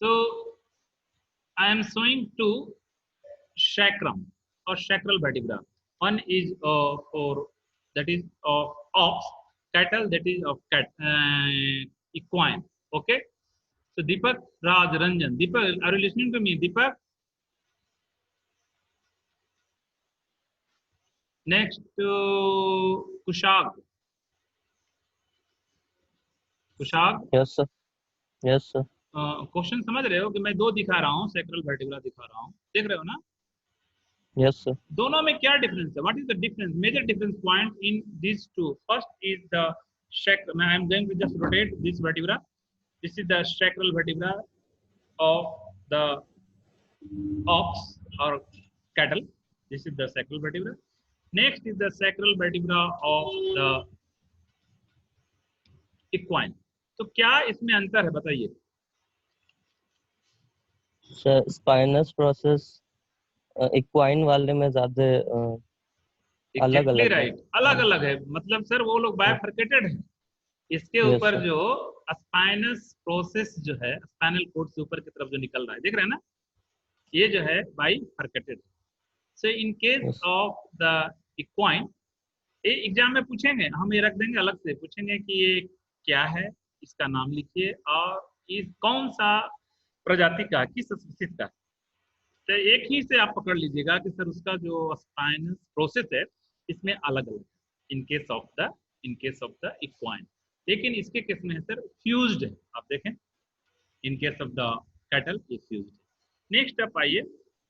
So I am showing two sacrum or sacral vertebra. One is for that is of ox, cattle that is of equine. Okay. So Deepak Raj Ranjan. Deepak, are you listening to me? Deepak. Next, Kushag. Kushag yes sir, yes sir, question समझ रहे हो कि मैं दो दिखा रहा हूँ, sacral vertebra दिखा रहा हूँ, देख रहे हो ना? यस सर, दोनों में क्या डिफरेंस है? What is the difference, major difference point in this two? First is the sacral. I am going to just rotate this vertebra. This is the sacral vertebra of the ox or cattle. This is the sacral vertebra. Next is the sacral vertebra of the equine. तो क्या इसमें अंतर है बताइए? Sir spinous process equine वाले में ज्यादा अलग एग्जैक्टली अलग है। राइट, अलग अलग है। मतलब सर वो लोग बायफर्केटेड है। इसके यस ऊपर सर, जो स्पाइनस प्रोसेस जो है, स्पाइनल कोड से ऊपर की तरफ जो निकल रहा है, देख रहे हैं ना, ये जो है bifurcated. So in case yes of the equine, ये एग्जाम में पूछेंगे, हम ये रख देंगे अलग से, पूछेंगे कि ये क्या है, इसका नाम लिखिए और ये कौन सा प्रजाति का, किस स्पीशीज का। तो एक ही से आप पकड़ लीजिएगा कि सर उसका जो स्पाइनस प्रोसेस है इसमें अलग अलग इन केस ऑफ द इक्वाइन। लेकिन इसके केस में है सर फ्यूज्ड है, आप देखें, इन केस ऑफ द कैटल ये फ्यूज्ड है। नेक्स्ट आप आइए,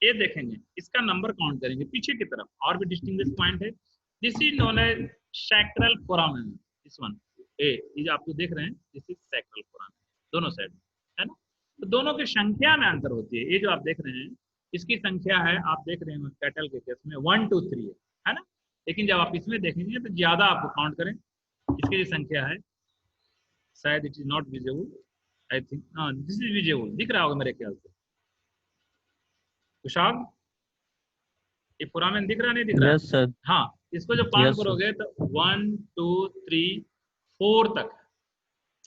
ये देखेंगे, इसका नंबर काउंट करेंगे पीछे की तरफ, और भी डिस्टिंग्विश पॉइंट है। This is known as sacral foramen. This one ये आप जो देख रहे हैं, दिस इज सैक्रल फोरामेन, दोनों साइड है ना। तो दोनों की संख्या में अंतर होती है। ये जो आप देख रहे हैं इसकी संख्या है, आप देख रहे हैं कैटल के केस में 1 2 3 है ना। लेकिन जब आप इसमें देखेंगे तो ज्यादा आपको काउंट करें, इसकी जो संख्या है, शायद it is not visible, I think this is visible, दिख रहा होगा मेरे ख्याल से। कुशाग, ये फोरामेन दिख रहा नहीं दिख रहा? यस सर, हाँ, इसको जब काउंट यस सर, करोगे तो 1 2 3 4 तक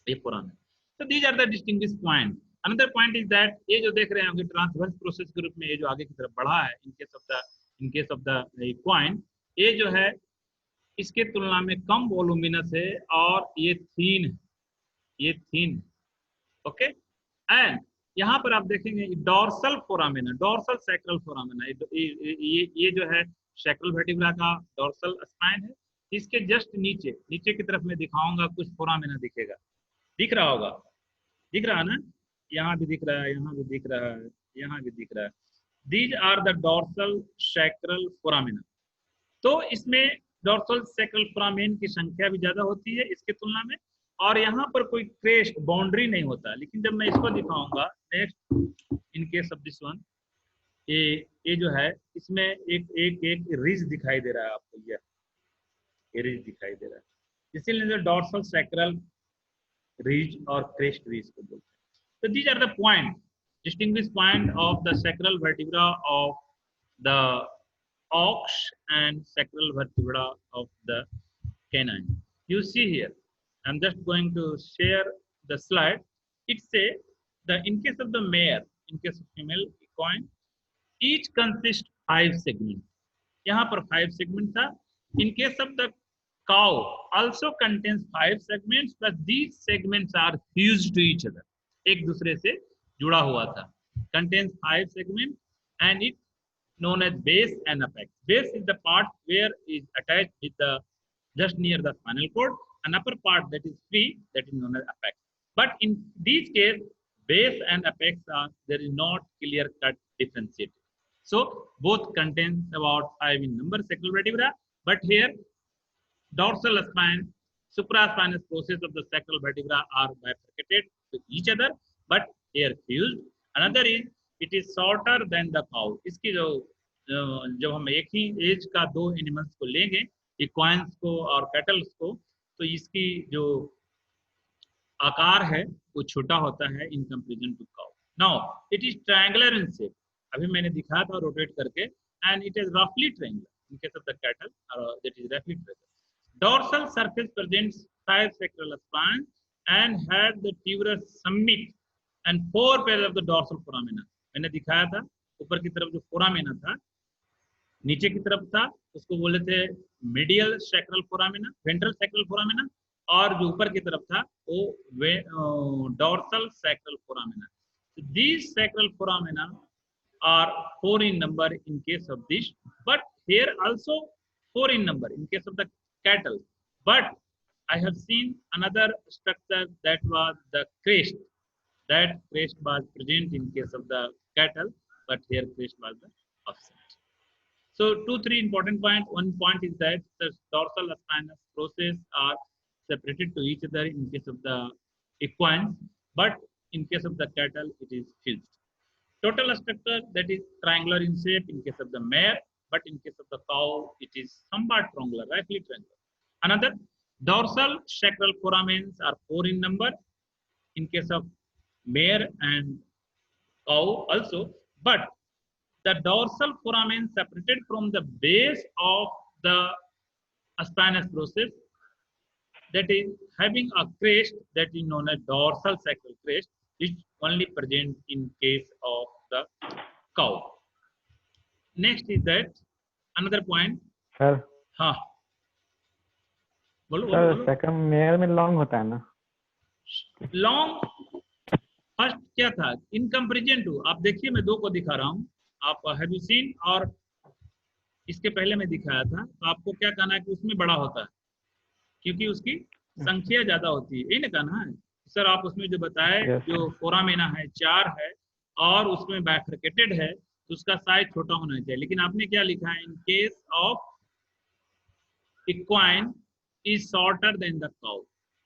ये फोरामेन। तो these are the distinguish point. Another point is that ये जो देख रहे हैं ट्रांसवर्स प्रोसेस के रूप में ये जो आगे की तरफ बढ़ा है, इन केस ऑफ द इक्वाइन, ये जो है इसके तुलना में कम वॉल्यूमिनस है और ये थीन है, ये थीन। ओके, एंड यहाँ पर आप देखेंगे डॉर्सल फोरामेन है, डॉर्सल सैक्रल फोरामेन है। ये जो है सैक्रल वर्टिब्रा का डॉर्सल स्पाइन है। इसके जस्ट नीचे नीचे की तरफ मैं दिखाऊंगा, कुछ फोरामेना दिखेगा, दिख रहा होगा, दिख रहा है ना, यहाँ भी दिख रहा है, यहाँ भी दिख रहा है, यहाँ भी दिख रहा है। These are the dorsal sacral foramina. तो इसमें डॉर्सल सैक्रल फोरामेन की संख्या भी ज्यादा होती है इसके तुलना में, और यहाँ पर कोई क्रेस्ट बाउंड्री नहीं होता। लेकिन जब मैं इसको दिखाऊंगा next, in case of this one, ये जो है इसमें एक एक एक रिज दिखाई दे रहा है आपको, ये रिज दिखाई दे रहा है, इसीलिए डॉर्सल सैक्रल रिज और क्रेस्ट रिज को बोलते हैं। So these are the point, distinguished point of the sacral vertebra of the ox and sacral vertebra of the canine. You see here, I'm just going to share the slide. It says the in case of the mare, in case of female equine, each consists 5 segments. यहाँ पर 5 segment था. In case of the cow, also contains 5 segments, but these segments are fused to each other. एक दूसरे से जुड़ा हुआ था. Contains 5 segments and it known as base and apex. Base is the part where is attached with the just near the spinal cord, and upper part that is free, that is known as apex. But in these case, base and apex are there is not clear cut differentiated. So both contain about 5 in number sacral vertebra, but here dorsal spine, supraspinous process of the sacral vertebra are bifurcated to each other, but they are fused. Another is it is shorter than the cow. इसकी जो जब हम एक ही as का दो animals को लेंगे, इक्वाइन्स को और कैटल्स को, तो इसकी जो आकार है वो छोटा होता है in comparison to cow. Now it is triangular in shape, अभी मैंने दिखाया था रोटेट करके, एंड इट इज रफली triangular in case of the cattle, और दैट इज रफली triangular. Dorsal surface presents 5 sacral spines and had the tuberous summit and 4 pairs of the dorsal foramina. मैंने दिखाया था ऊपर की तरफ जो फोरामिना था, नीचे की तरफ था उसको बोले थे medial sacral foramina, ventral sacral foramina, और जो ऊपर की तरफ था वो dorsal sacral foramina. These sacral foramina are 4 in number in case of this, but here also 4 in number in case of the cattle. But I have seen another structure that was the crest. That crest was present in case of the cattle, but here crest was the absent. So 2-3 important points. One point is that the dorsal spinous process are separated to each other in case of the equine, but in case of the cattle it is fused. Total structure that is triangular in shape in case of the mare, but in case of the cow it is somewhat triangular, roughly triangular. Another, dorsal sacral foramens are 4 in number in case of mare and cow also, but the dorsal foramen separated from the base of the spinous process, that is having a crest that is known as dorsal sacral crest, which only present in case of the cow. Next is that another point. Sir हाँ बोलो बोलो sir बोलो. Second mayor में long होता है ना? Long first क्या था इन कंपेरिजन टू, आप देखिए मैं दो को दिखा रहा हूँ, आप हैव यू सीन, और इसके पहले मैं दिखाया था, तो आपको क्या कहना है कि उसमें बड़ा होता है क्योंकि उसकी संख्या ज्यादा होती है, यही ना कहना है सर. आप उसमें जो बताए Yes. जो फोरामेना है 4 है और उसमें बाइफरकेटेड है तो उसका साइज छोटा होना चाहिए, लेकिन आपने क्या लिखा है, इन case of equine is shorter than the cow.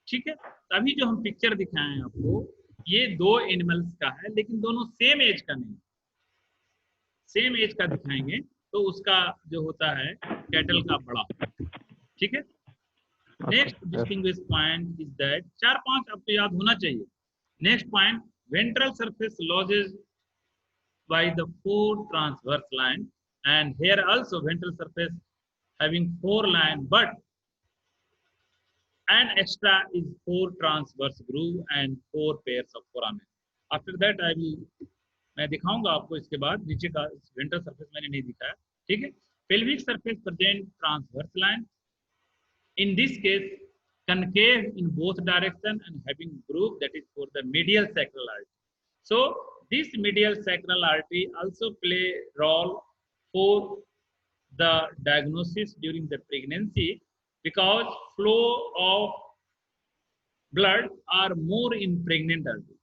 ठीक है, तभी जो हम पिक्चर दिखाए हैं आपको ये दो एनिमल्स का है, लेकिन दोनों सेम एज का नहीं, सेम एज का दिखाएंगे तो उसका जो होता है कैटल का बड़ा. ठीक है. Next distinguish point is that 4-5 आपको याद होना चाहिए. Next point, ventral surface lodges by the 4 transverse line, and here also ventral surface having 4 line, but an extra is 4 transverse groove and 4 pairs of foramen. After that I will, मैं दिखाऊंगा आपको इसके बाद. नीचे का वेंट्रल सरफेस मैंने नहीं दिखाया. ठीक है. Pelvic surface present transverse line, in this case concave in both direction and having groove, that is for the medial sacral artery. So this medial sacral artery also play role for the diagnosis during the pregnancy because flow of blood are more in pregnant artery.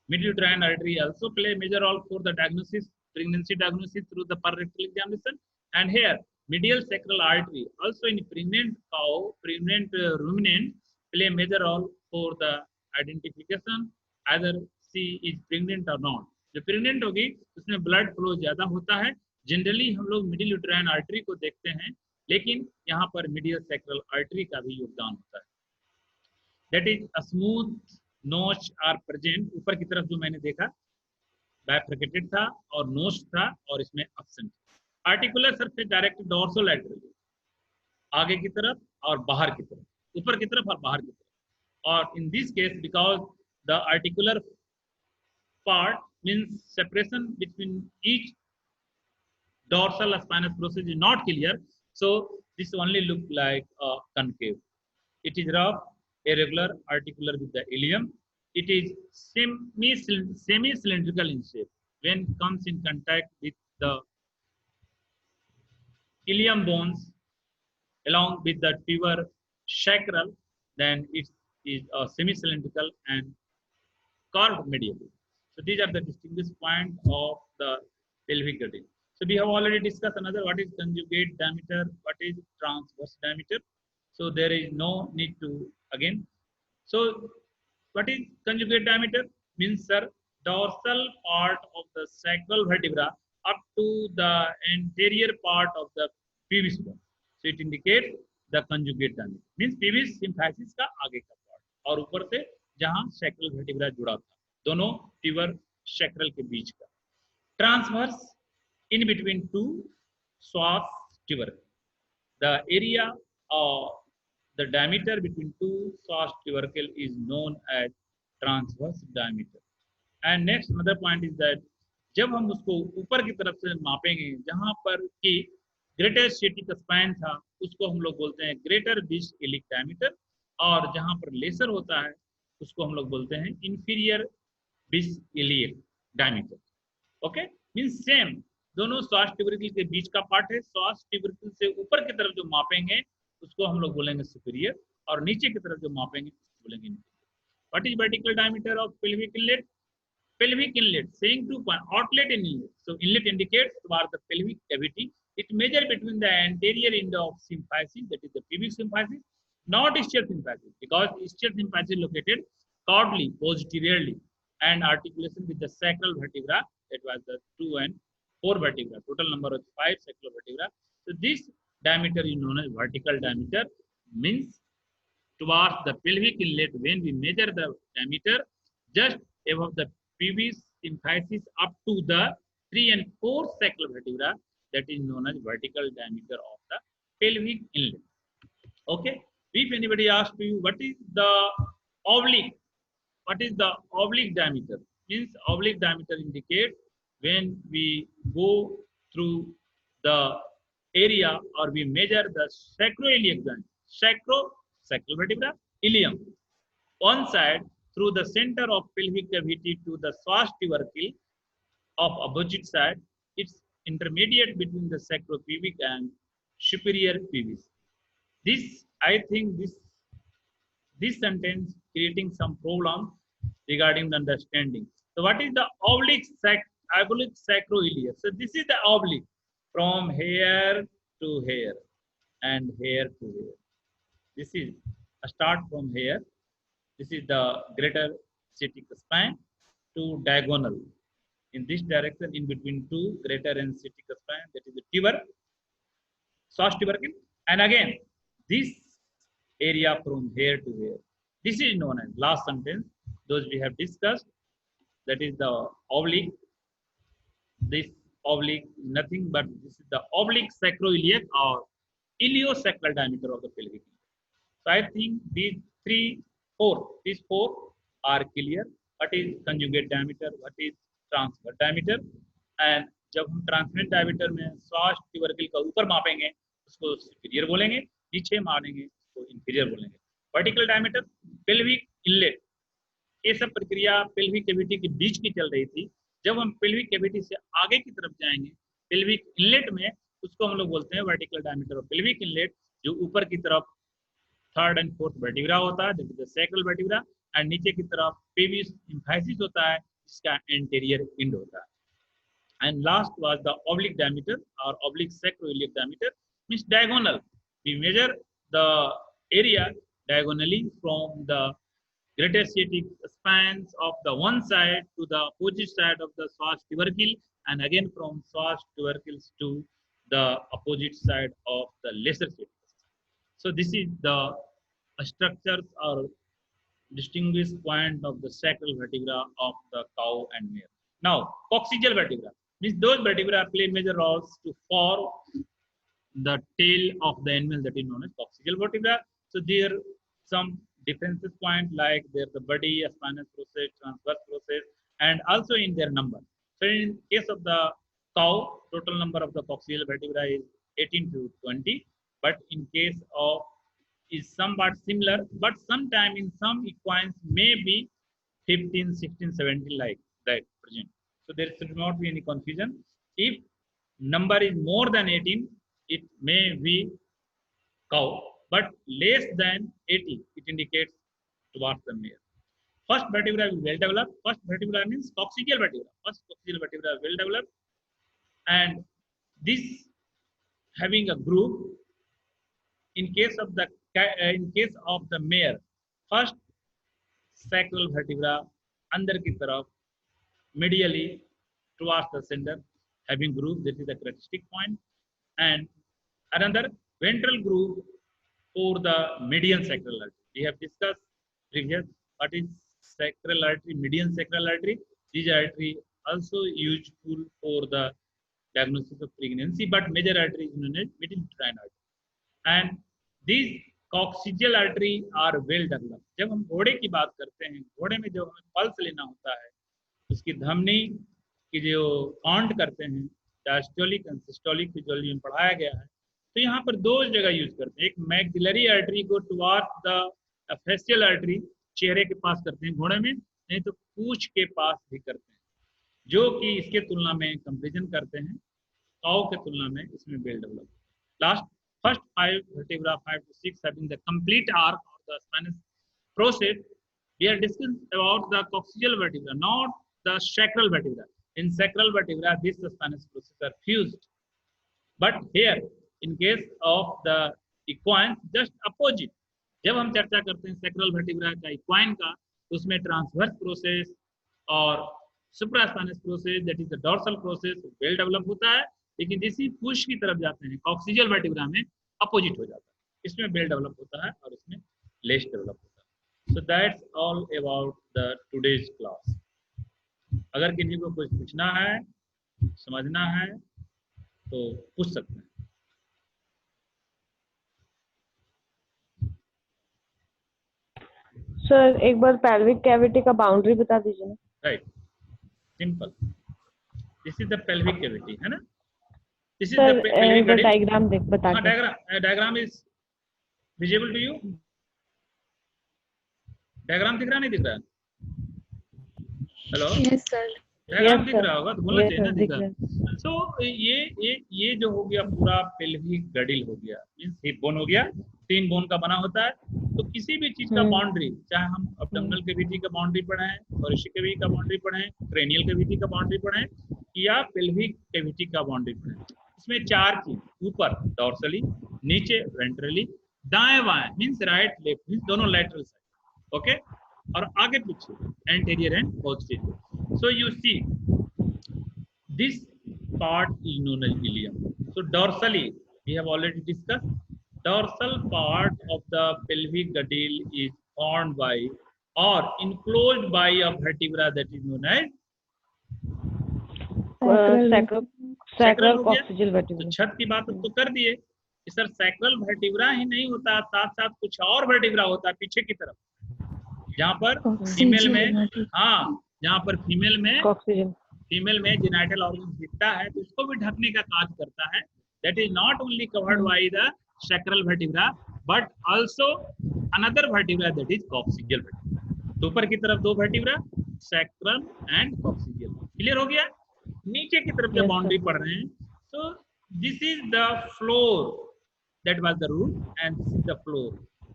Middle uterine artery also play major role for the diagnosis, pregnancy diagnosis through the per-rectal examination. And here medial sacral artery also in pregnant cow, pregnant ruminant play major role for the identification either she is pregnant or not. जो pregnant होगी उसमें blood flow ज्यादा होता है. Generally हम लोग middle uterine artery को देखते हैं, लेकिन यहाँ पर मिडियल सैक्रल आर्टरी का भी योगदान होता है. दैट इज अ स्मूथ नोच आर प्रेजेंट. ऊपर की तरफ जो मैंने देखा बाइफरकेटेड था और नोच था और इसमें एब्सेंट. आर्टिकुलर सरफेस डायरेक्ट डोर्सोलैटरली, आगे की तरफ और बाहर की तरफ, ऊपर की तरफ और बाहर की तरफ. और in this case because the articular part means separation between each dorsal spinous process is not clear, so this only look like a concave. It is rough, irregular, articular with the ilium. It is semi-cylindrical in shape. When it comes in contact with the ilium bones along with the tuber sacral, then it is a semi-cylindrical and curved medially. So these are the distinguished points of the pelvic girdle. So we have already discussed another, what is conjugate diameter, what is transverse diameter. So there is no need to again. So what is conjugate diameter? Means sir, dorsal part of the sacral vertebra up to the anterior part of the pelvis bone. So it indicates the conjugate diameter. Means pelvis symphysis का आगे का part और ऊपर से जहाँ sacral vertebra जुड़ा था, दोनों ट्यूबर सैक्रल के बीच का. Transverse in between two psoas tuber. The area of the diameter between two psoas tubercle is known as transverse diameter. And next another point is that जब हम उसको ऊपर की तरफ से मापेंगे, जहां पर कि ग्रेटर स्टैटिक स्पैन था, उसको हम लोग बोलते हैं ग्रेटर डिस्क इलिक डायमीटर, और जहां पर लेसर होता है उसको हम लोग बोलते हैं inferior disc iliac diameter. Okay, mean same, दोनों श्वास ट्यूबरकल के बीच का पार्ट है। श्वास ट्यूबरकल से ऊपर की तरफ जो मापेंगे उसको हम लोग बोलेंगे सुपीरियर, और नीचे की तरफ जो मापेंगे उसको बोलेंगे inferior. What is vertical diameter of pelvic inlet? Pelvic inlet, saying to outlet in inlet. So inlet indicates towards the pelvic cavity. It measures between the anterior end of symphysis, that is the pubic symphysis, not ischial symphysis, because ischial symphysis is located caudally, posteriorly, and articulation with the sacral vertebra. That was the 2 and 4 vertebra. Total number of 5 sacral vertebra. So this diameter is known as vertical diameter, means towards the pelvic inlet. When we measure the diameter just above the pubic symphysis up to the 3 and 4 sacral vertebra, that is known as vertical diameter of the pelvic inlet. Okay, if anybody asks you what is the oblique, what is the oblique diameter, means oblique diameter indicates when we go through the area or we measure the sacroiliac joint, sacral vertebra, ilium, one side through the center of pelvic cavity to the psoas tubercle of opposite side. It's intermediate between the sacropubic and superior pubis. This, I think, this sentence creating some problem regarding the understanding. So, what is the oblique sacroiliac? So, this is the oblique from here to here and here to here. This is a start from here. This is the greater sciatic spine to diagonal in this direction in between two greater and sciatic spine, that is the tuber, psoas tubercle, and again this area from here to here. This is known as last sentence, those we have discussed, that is the oblique. This oblique nothing but this is the oblique sacroiliac or iliosacral diameter of the pelvic. So I think these these four are clear. What is conjugate diameter? What is transverse diameter? And जब हम transverse diameter में श्वास tubercle का ऊपर मापेंगे उसको superior बोलेंगे, नीचे मापेंगे उसको इंफीरियर बोलेंगे। वर्टिकल डायमीटर, पेल्विक इनलेट, ये सब प्रक्रिया पेल्विक कैविटी के बीच की चल रही थी। जब हम पेल्विक कैविटी से आगे की तरफ जाएंगे पेल्विक इनलेट में, उसको हम लोग बोलते हैं vertical diameter of pelvic inlet, जो ऊपर की तरफ 3rd and 4th वर्टिब्रा होता है, that is the sacral vertebra, and नीचे की तरफ पेविस सिम्फाइसिस होता है, जिसका एंटीरियर एंड होता है। And last was the oblique diameter और oblique sacroiliac diameter, means diagonal, we measure the area diagonally from the greater sciatic spines of the one side to the opposite side of the psoas tubercle, and again from psoas tubercles to the opposite side of the lesser sciatic. So this is the structures or distinguished point of the sacral vertebra of the cow and mare. Now, coccygeal vertebra means those vertebra play major roles to form the tail of the animal, that is known as coccygeal vertebra. So there are some differences point like there the body, spinous process, transverse process, and also in their number. So in case of the cow, total number of the coccygeal vertebra is 18 to 20, but in case of is somewhat similar, but sometime in some equines may be 15, 16, 17 like that present. So there should not be any confusion. If number is more than 18, it may be cow, but less than 80, it indicates towards the mare. First vertebra is well developed. First vertebra means coccygeal vertebra. First coccygeal vertebra is well developed, and this having a groove. In case of the mare, first sacral vertebra अंदर की तरफ medially towards the center having groove, that is the characteristic point, and another ventral groove for the median sacral artery. We have discussed previous what is sacral artery, median sacral artery. These artery also useful for the diagnosis of pregnancy, but major artery is known as middle uterine artery. And these coccygeal artery are well developed. जब हम घोड़े की बात करते हैं, घोड़े में जब हमें पल्स लेना होता है उसकी धमनी की जो काउंट करते हैं, डायस्टोलिक एंड सिस्टोलिक फिजियोलॉजी में पढ़ाया गया है। तो यहाँ पर दो जगह यूज करते हैं, एक मैक्सिलरी आर्टरी को टुवार्ड द फेशियल आर्टरी, चेहरे के पास करते हैं घोड़े में, नहीं तो पूंछ के पास भी करते हैं, जो कि इसके तुलना में कंपेरिजन करते हैं काउ के तुलना में इसमें well develop. Last first 5 vertebra 5 to 6 having the complete arc of the spinous process. We are discussing about the coccygeal vertebra, not the sacral vertebra. In sacral vertebra, this spinous process are fused. But here, in case of the equine, just opposite. जब हम चर्चा करते हैं sacral vertebra का equine का, तो उसमें transverse process और supraspinous process, that is the dorsal process, well develop होता है, लेकिन इसी पुश की तरफ जाते हैं coccygeal vertebra में अपोजिट हो जाता है, इसमें well develop होता है और इसमें less develop होता है। So that's all about the today's class. अगर किसी को कुछ पूछना है, समझना है, तो पूछ सकते हैं। सर एक बार pelvic cavity का बाउंड्री बता दीजिए ना। Right, simple. This is the pelvic cavity, है ना? This is sir the pelvic girdle। Diagram देख बता हाँ, के। Diagram is visible to you? Diagram दिख रहा नहीं दिख रहा? Hello, yes sir. Diagram Yes, दिख sir. रहा होगा तो बोलना Yes, चाहिए ना sir, दिख दिख रहा। सो ये जो हो गया पूरा पेल्विक गडिल हो गया, मींस हिप बोन हो गया, 3 बोन का बना होता है। तो किसी भी चीज का बाउंड्री, चाहे हम अब्डोमिनल कैविटी का बाउंड्री पढ़ाएं, थोरेसिक कैविटी का बाउंड्री पढ़ाएं, क्रेनियल कैविटी का बाउंड्री पढ़ाएं या पेल्विक कैविटी का बाउंड्री पढ़ाएं, इसमें 4 चीज, ऊपर डॉर्सली, नीचे वेंट्रली, दाएं बाएं मींस राइट लेफ्ट मींस दोनों लैटरल साइड, ओके, और आगे पीछे anterior and posterior. So you see this part is known as ilium. So dorsally, we have already discussed, dorsal part of the pelvic girdle is formed by or enclosed by a vertebra that is known as sacral हो गया। coccygeal तो vertebra। छत की बात तो कर दिए कि सर सैक्रल वर्टिब्रा ही नहीं होता, साथ साथ कुछ और वर्टिब्रा होता है पीछे की तरफ, जहाँ पर फीमेल में, हाँ, जहाँ पर फीमेल में जेनाइटल ऑर्गन दिखता है, तो इसको भी ढकने का कार्य करता है। That is not only covered by the sacral vertebra but also another vertebra that is coccygeal vertebra. तो ऊपर की तरफ 2 vertebra, sacral and coccygeal. Clear हो गया? नीचे की तरफ जब बाउंड्री पढ़ रहे हैं, तो this is the floor, that was the root and this is the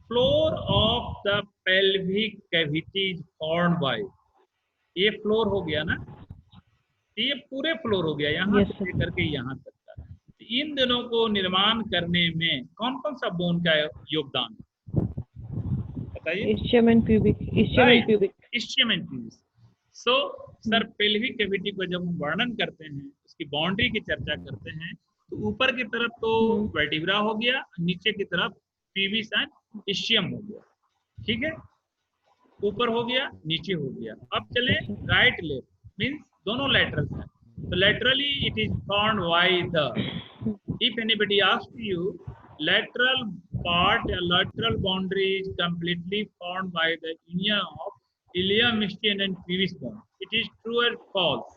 floor of the pelvic cavity is formed by, ये फ्लोर हो गया ना, ये पूरे फ्लोर हो गया, यहाँ से लेकर के यहाँ तक का। तो इन दोनों को निर्माण करने में कौन कौन सा बोन का योगदान है बताइए? ischium and pubic। ischium and pubis। So sir pelvic cavity को जब हम वर्णन करते हैं, उसकी बाउंड्री की चर्चा करते हैं, तो ऊपर की तरफ तो वर्टिब्रा हो गया, नीचे की तरफ pubis एंड ischium हो गया, ठीक है, ऊपर हो गया, नीचे हो गया। अब चले राइट लेफ्ट मींस दोनों laterals हैं, तो laterally it is formed by the, if anybody asks you, lateral part, lateral boundary is completely formed by the union of ilium, ischium and pubis bone. It is true or false?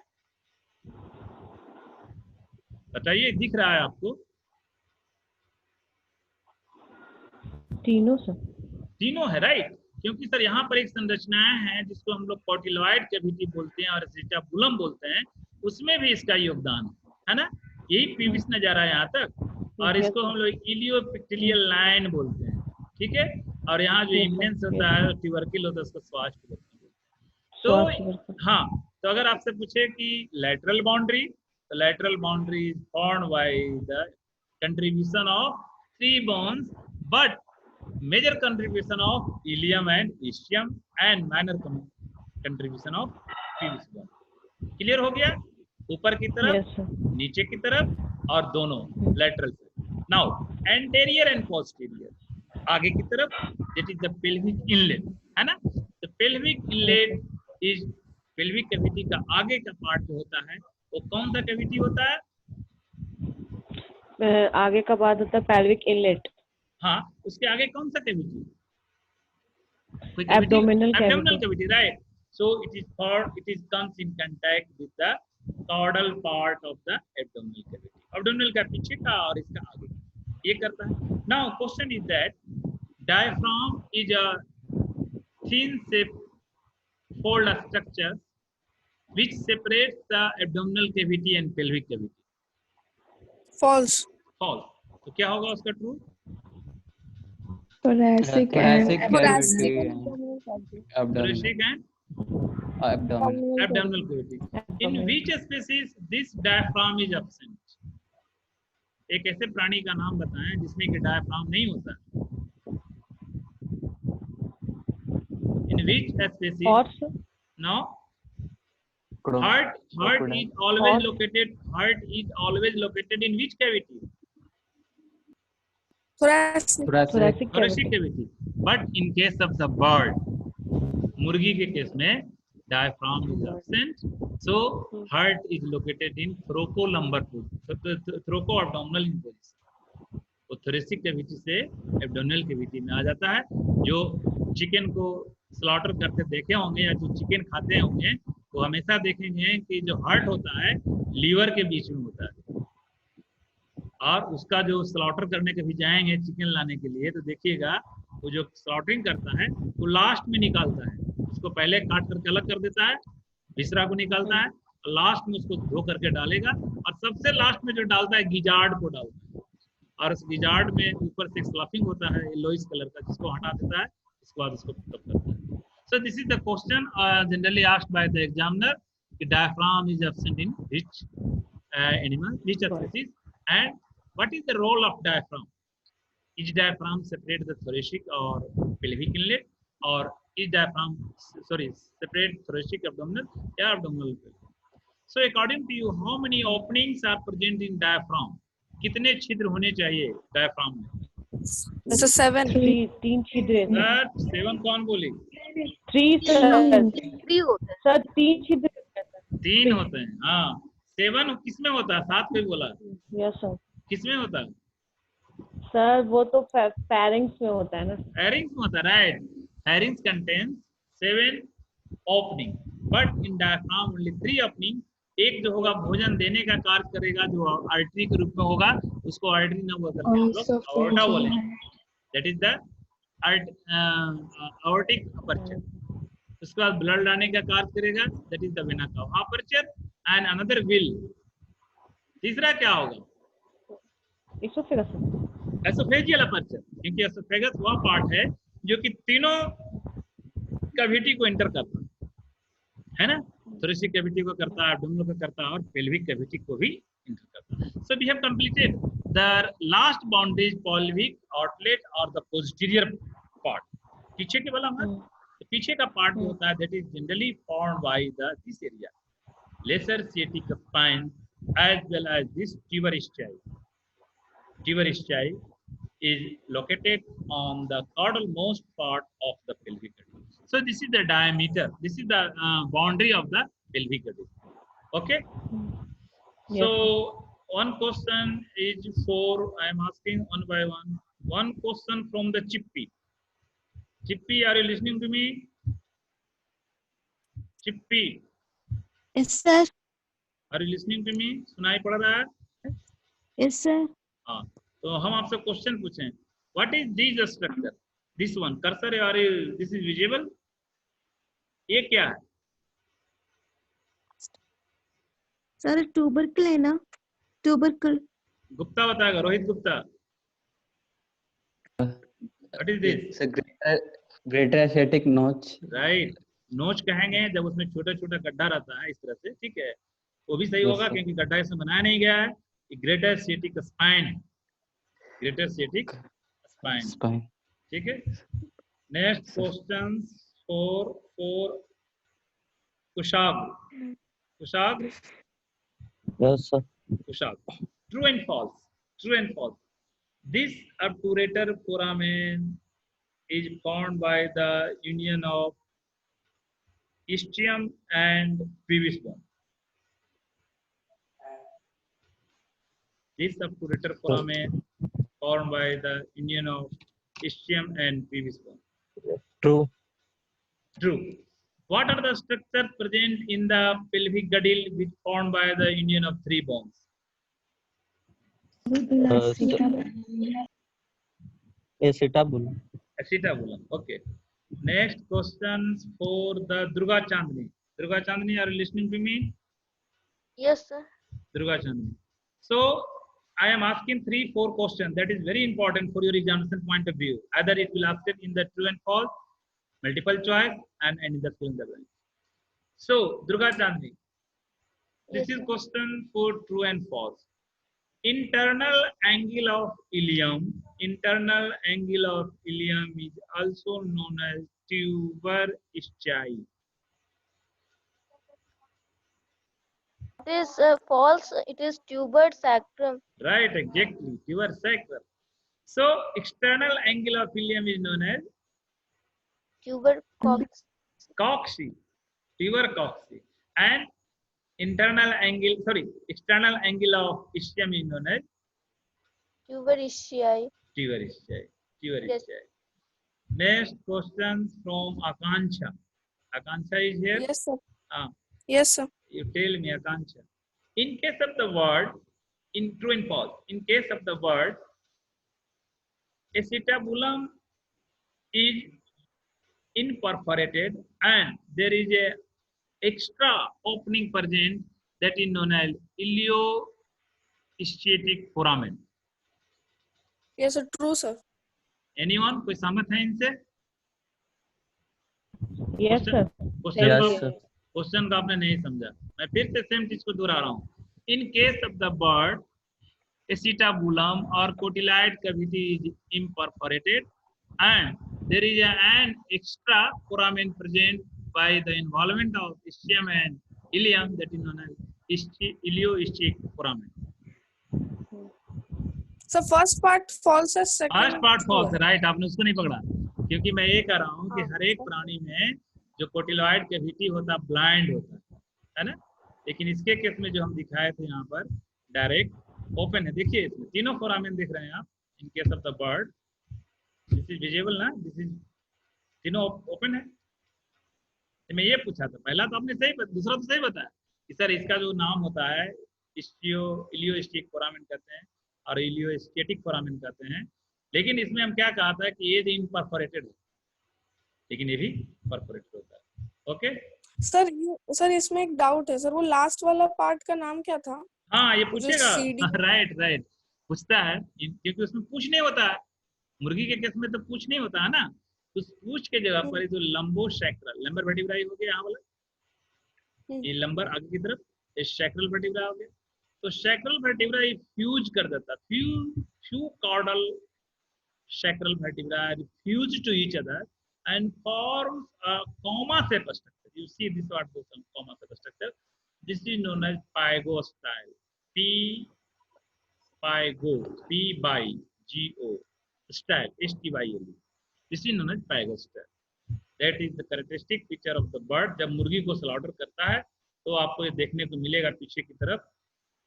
बताइए, दिख रहा है आपको? तीनों sir, तीनों है, right. क्योंकि sir यहाँ पर एक संरचनाएं हैं जिसको हम लोग कॉटिलॉइड कैविटी बोलते हैं और एसिटाबुलम बोलते हैं, उसमें भी इसका योगदान है ना। यही पीविस नजर आ यहाँ तक, और इसको हम लोग इलियोपिक्टिलियल लाइन बोलते हैं, ठीक है। और यहाँ जो इम्पेंस होता है, ट्यूबरकिल होता है, उसको स्वास्थ्य बोलते हैं। तो हाँ, तो अगर आपसे पूछे कि लैटरल बाउंड्री, तो lateral boundary is formed by the contribution of 3 bones, but major contribution of ilium and ischium and minor contribution of pubis bone। Clear हो गया? ऊपर की तरफ, नीचे की तरफ और दोनों lateral से। नाउ anterior and posterior, आगे की तरफ, that is the pelvic inlet, है ना। तो pelvic inlet is pelvic cavity का आगे का पार्ट जो होता है, वो कौन सा कैविटी होता है? आगे का बाद होता है pelvic inlet। हाँ, उसके आगे कौन सा cavity? Abdominal cavity, right. So it is comes in contact with the caudal part of the abdominal cavity. Abdominal का पीछे का और इसका आगे का ये करता है. Now question is that diaphragm is a thin shape fold structure which separates the abdominal cavity and pelvic cavity. False. False. तो क्या होगा उसका true? Thoracic thoracic and Thoracic. cavity and abdominal. Thoracic and Abdominal. abdominal cavity. In which species this diaphragm is absent? एक ऐसे प्राणी का नाम बताएं जिसमें कि डायफ्राम नहीं होता. In which species? Horse. No. Crocodile. Heart is always located. Heart is always located in which cavity? Thoracic. Thoracic Thoracic cavity. cavity. But in case of the bird, मुर्गी के केस में diaphragm is absent. So heart is located in thoracolumbar position, thoracoabdominal position. वो thoracic cavity से abdominal cavity में आ जाता है. जो chicken को स्लॉटर करते देखे होंगे या जो चिकन खाते होंगे वो हमेशा देखेंगे कि जो हार्ट होता है लीवर के बीच में होता है. और उसका जो स्लॉटर करने के भी जाएंगे चिकन लाने के लिए तो देखिएगा वो जो स्लॉटरिंग करता है वो लास्ट में निकालता है. उसको पहले काट करके अलग कर देता है, विसरा को निकालता है, लास्ट में उसको धो करके डालेगा और सबसे लास्ट में जो डालता है गिजार्ड को डालता है. और उस गिजार्ड में ऊपर से स्लफिंग होता है येलोइश कलर का जिसको हटा देता है. उसके बाद उसको पिकअप करता है. So this is the question generally asked by the examiner. The diaphragm is absent in which animal, which species, and what is the role of diaphragm? Is diaphragm separate the thoracic or pelvic inlet, or is diaphragm separate thoracic abdominal or abdominal? So according to you, how many openings are present in diaphragm? कितने छिद्र होने चाहिए diaphragm में? So 7. तीन छिद्र हैं. Sir, 7 कौन बोली? 3 सर. 3 होते हैं. सर 3 छिद्र हैं. 3 होते हैं. हाँ 7 किसमें होता है? 7 कोई बोला यस सर. किसमें होता है? सर वो तो pharynx में होता है ना. Pharynx में होता है, right? Pharynx contains 7 opening, but in diaphragm only 3 opening. एक जो होगा भोजन देने का कार्य करेगा जो आर्टरी के रूप में होगा उसको आर्टरी ना बोल करके हम लोग aorta बोलेंगे. That is the aortic aperture. उसके बाद ब्लड लाने का कार्य करेगा, that is the vena cava aperture and another will. तीसरा क्या होगा? एसोफेजियल अपर्चर, क्योंकि एसोफेगस वह पार्ट है जो कि तीनों कैविटी को एंटर करता है ना. थोरेसिक कैविटी को करता है, एब्डोमिनल को करता है और पेल्विक कैविटी को भी एंटर करता है. So we have completed the last boundaries pelvic outlet और द पोस्टीरियर पार्ट. पीछे के वाला हमारा तो पीछे का पार्ट जो होता है that is generally formed by the this area lesser sciatic spine as well as this tuber ischiae. Tuber ischiae is located on the caudalmost part of the pelvic girdle. So this is the diameter. This is the boundary of the pelvic girdle. Okay. Yes. So one question is for I am asking one by one. One question from the Chippy. Chippy, are you listening to me? Chippy, Yes, sir. are you listening to me? सुनाई पड़ रहा है? Yes, sir. हाँ, तो हम आपसे question पूछें. What is this structure? This one cursor और दिस इज विजिबल. ये क्या है? सर ट्यूबरकल है ना. ट्यूबरकल. गुप्ता बताएगा, Rohit Gupta. What is this? It's a greater ascitic notch. Right, नोच कहेंगे जब उसमें छोटा छोटा गड्ढा रहता है इस तरह से. ठीक है, वो भी सही Yes, होगा sir. क्योंकि गड्ढा इसमें बनाया नहीं गया है. Greater sciatic spine, greater sciatic spine. Spine. ठीक है. Next question for Kushag. Kushag, Yes, sir. Kushal. True and false. True and false. This obturator foramen is formed by the union of ischium and pelvis bone. This obturator foramen formed by the union of ischium and pelvis bone. True. True. What are the structures present in the pelvic girdle which formed by the union of three bones? acetabulum. Acetabulum. Okay. Next questions for the Durga Chandni. Durga Chandni, are you listening to me? Yes, sir. Durga Chandni. So I am asking 3-4 questions. That is very important for your examination point of view. Either it will ask it in the true and false, multiple choice, and in the fill in the blank. So Durga Chandni. This is question for true and false. Internal angle of ilium is also known as tuber ischii. It is false. It is tuber sacrum. Right, exactly, tuber sacrum. So external angle of ilium is known as Tuber cox. cocci, tuber cocci, and external angle of ischium is known as Tuber ischii. tuber ischii. Yes. Next questions from Akanksha. Akanksha is here. Yes, sir. Ah, Yes, sir. you tell me, Akanksha. In case of the word, in true and false, in case of the word, acetabulum is imperforated and there is a extra opening present that is known as ilioischiatic foramen. Yes, sir. True, sir. Anyone? कोई सहमत है इनसे? Yes, sir. Question का आपने नहीं समझा. मैं फिर से सेम चीज को दोहरा रहा हूँ. In case of the bird, acetabulum or cotyloid cavity is imperforated and there is an extra foramen present by the involvement of ischium and ilium, that is known as ilioischiatic foramen. So first part false है, second first part true false है. Right. आपने उसको नहीं पकड़ा क्योंकि मैं ये कह रहा हूँ कि हर एक प्राणी में जो कोटिलॉइड कैविटी होता है ब्लाइंड होता है ना. लेकिन इसके केस में जो हम दिखाए थे यहाँ पर डायरेक्ट ओपन है. देखिए इसमें तीनों फोरामेन दिख रहे हैं आप. इन case of the bird this is visible ना, दिस इज तीनों ओपन है. तो मैं ये पूछा था पहला तो आपने सही, दूसरा तो सही बताया कि सर इसका जो नाम होता है इलियोइस्टिक फोरामेन कहते हैं और इलियोस्टेटिक फोरामेन कहते हैं. लेकिन इसमें हम क्या कहा था कि ये इम्परफोरेटेड है लेकिन ये भी परफोरेटेड होता है. ओके सर इसमें एक डाउट है सर, वो लास्ट वाला पार्ट का नाम क्या था? हाँ ये जो पूछेगा. CD राइट पूछता है क्योंकि उसमें पूछ नहीं होता है. मुर्गी के केस में तो पूछ नहीं होता है ना. उस पूछ के जगह पर जो लंबो सैक्रल लंबर वर्टिब्राई हो गया यहाँ वाला, ये लंबर आगे की तरफ, ये सैक्रल वर्टिब्रा हो गया. तो सैक्रल वर्टिब्रा फ्यूज कर देता. few caudal sacral vertebrae fuse to each other and forms a comma shape structure. You see this what this comma shape structure. This is known as pygostyle. Pygo, P by G O, style, STYLE. This is known as pygostyle. That is the characteristic feature of the bird. जब मुर्गी को slaughter करता है तो आपको ये देखने को मिलेगा पीछे की तरफ.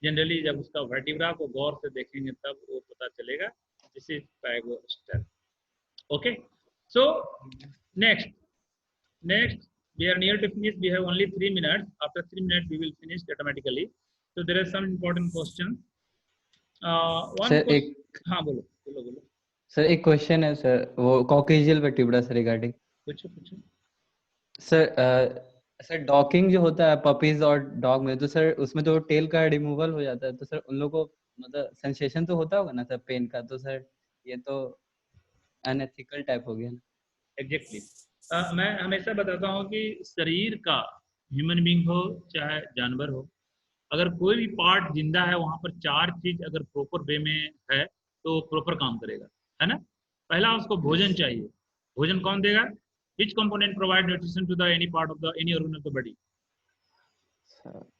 जनरली जब उसका वर्टिब्रा को गौर से देखेंगे तब वो पता चलेगा. This is pygostyle. Okay. So next we are near to finish. We have only 3 minutes. After 3 minutes we will finish automatically. So there are some important questions. One Sir, question. हाँ बोलो. Sir एक question है sir, वो कॉकेजियल vertebra से regarding. पूछो. Sir docking जो होता है पपीज और डॉग में, तो सर उसमें तो टेल का रिमूवल हो जाता है, तो सर उन लोगों को मतलब सेंसेशन तो होता होगा ना सर पेन का, तो सर ये तो अनएथिकल टाइप हो गया ना. एग्जैक्टली. मैं हमेशा बताता हूँ कि शरीर का ह्यूमन बीइंग हो चाहे जानवर हो, अगर कोई भी पार्ट जिंदा है वहां पर 4 चीज अगर प्रॉपर वे में है तो प्रॉपर काम करेगा, है ना. पहला उसको भोजन चाहिए. भोजन कौन देगा? Which component provide nutrition to the any part of the any organ of the body?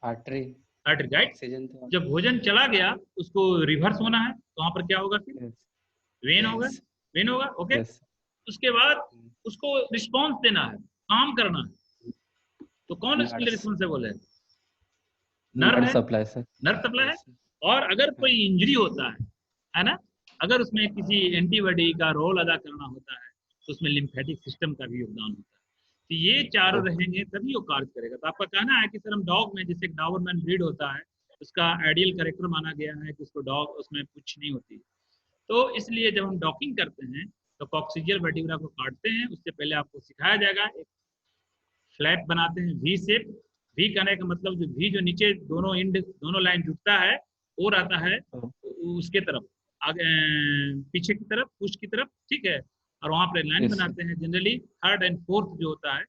Artery. Artery, right? Oxygen तो जब भोजन चला गया उसको रिवर्स होना है तो वहां पर क्या होगा? फिर वेन होगा. ओके. उसके बाद उसको रिस्पांस देना है, काम करना है. तो कौन इसके लिए रिस्पांसिबल है? नर्व सप्लाई है. नर्व सप्लाई है. और अगर कोई इंजरी होता है ना, अगर उसमें किसी एंटीबॉडी का रोल अदा करना होता है तो उसमें लिम्फेटिक सिस्टम का भी योगदान होता है. तो ये चारों रहेंगे तभी वो कार्य करेगा। तो आपका कहना है कि सर हम डॉग में जैसे डॉबरमैन ब्रीड होता है उसका आइडियल कैरेक्टर माना गया है कि उसको डॉग उसमें पूंछ नहीं होती, तो इसलिए जब हम डॉकिंग करते हैं तो कॉक्सिजियल वर्टिब्रा को काटते हैं, उससे पहले आपको सिखाया जाएगा एक फ्लैप बनाते हैं वी शेप। वी कहने का मतलब जो वी जो नीचे दोनों इंड दोनों लाइन जुटता है वो रहता है उसके तरफ आगे पीछे की तरफ पुश की तरफ, ठीक है। और वहां पर लाइन Yes, sir. बनाते हैं जनरली थर्ड एंड फोर्थ जो होता है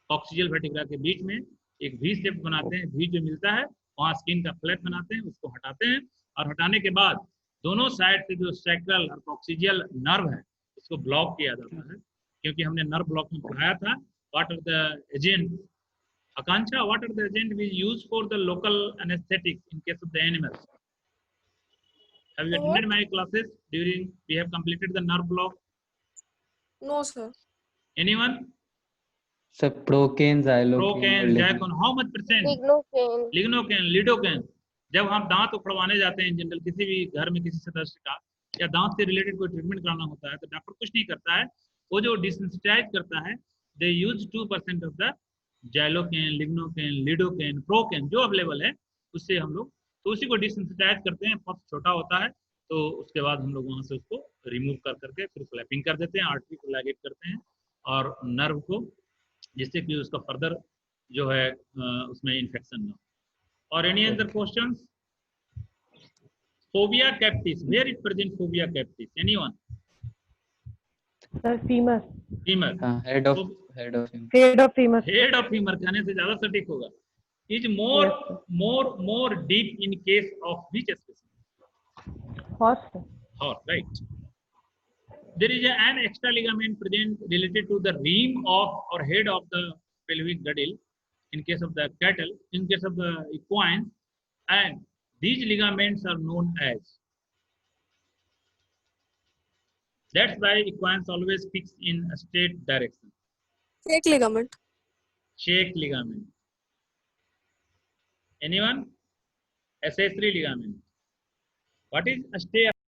कॉक्सिजियल वर्टिब्रा के बीच में एक वी शेप बनाते हैं। वी जो मिलता है वहां स्किन का फ्लैप बनाते हैं, उसको हटाते हैं और हटाने के बाद दोनों साइड से जो सैक्रल और कॉक्सिजियल नर्व है उसको ब्लॉक किया जाता है, क्योंकि हमने नर्व ब्लॉक में पढ़ाया था what are the agent Akanksha, what are the agent we use for the local anaesthetic in case of the animals. Have you attended my classes during we have completed the nerve block? No, sir. Anyone? Sir procaine, xylocaine Procaine, और ligno. Zycon, how much percent? Lignocaine. Lignocaine, Lidocaine। जब हम दांत उखड़वाने जाते हैं general किसी भी घर में किसी सदस्य का या दांत से रिलेटेड कोई ट्रीटमेंट कराना होता है तो डॉक्टर कुछ नहीं करता है, वो जो डिसेंसिटाइज करता है they use 2% of the xylocaine, lignocaine, lidocaine, procaine जो अवेलेबल है उससे हम लोग तो उसी को डिसेंसिटाइज करते हैं। पफ छोटा होता है तो उसके बाद हम लोग वहां से उसको रिमूव कर करके फिर फ्लैपिंग कर देते हैं, आर्टरी को लाइगेट करते हैं और नर्व को, जिससे कि उसका फर्दर जो है उसमें इन्फेक्शन ना हो। और any other questions? Fovea capitis, where it present fovea capitis, anyone? Sir femur. Femur, हाँ, head of head of femur. Head of femur कहने से ज्यादा सटीक होगा। Is more Yes, sir. More deep in case of which species? Horse. Horse, right? There is an extra ligament present related to the rim of or head of the pelvic girdle in case of the cattle, in case of the equine, and these ligaments are known as. That's why equines always fix in a straight direction. Shake ligament. Shake ligament. Anyone? Accessory ligament. What is a stay